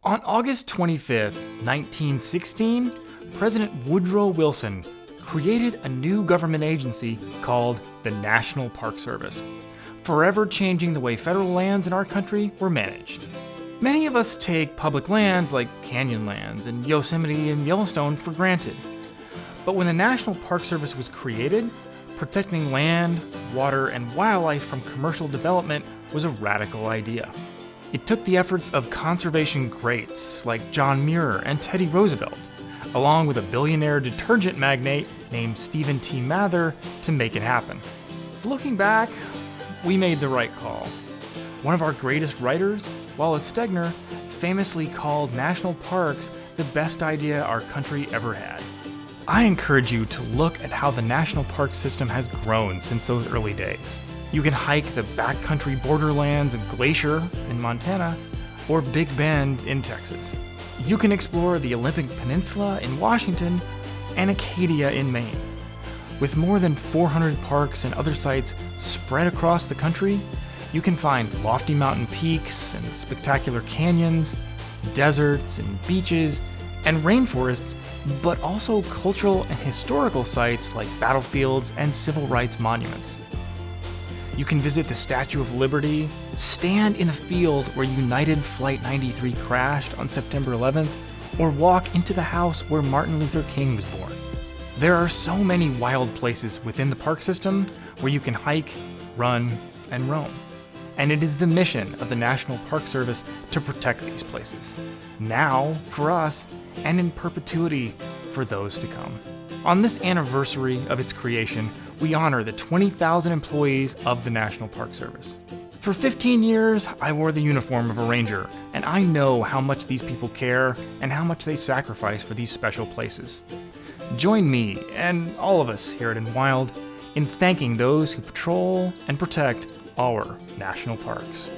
On August 25th, 1916, President Woodrow Wilson created a new government agency called the National Park Service, forever changing the way federal lands in our country were managed. Many of us take public lands like Canyonlands and Yosemite and Yellowstone for granted. But when the National Park Service was created, protecting land, water, and wildlife from commercial development was a radical idea. It took the efforts of conservation greats like John Muir and Teddy Roosevelt, along with a billionaire detergent magnate named Stephen T. Mather, to make it happen. Looking back, we made the right call. One of our greatest writers, Wallace Stegner, famously called national parks the best idea our country ever had. I encourage you to look at how the national park system has grown since those early days. You can hike the backcountry borderlands of Glacier in Montana or Big Bend in Texas. You can explore the Olympic Peninsula in Washington and Acadia in Maine. With more than 400 parks and other sites spread across the country, you can find lofty mountain peaks and spectacular canyons, deserts and beaches, and rainforests, but also cultural and historical sites like battlefields and civil rights monuments. You can visit the Statue of Liberty, stand in the field where United Flight 93 crashed on September 11th, or walk into the house where Martin Luther King was born. There are so many wild places within the park system where you can hike, run, and roam. And it is the mission of the National Park Service to protect these places, now for us, and in perpetuity for those to come. On this anniversary of its creation, we honor the 20,000 employees of the National Park Service. For 15 years, I wore the uniform of a ranger, and I know how much these people care and how much they sacrifice for these special places. Join me, and all of us here at Enwild, in thanking those who patrol and protect our national parks.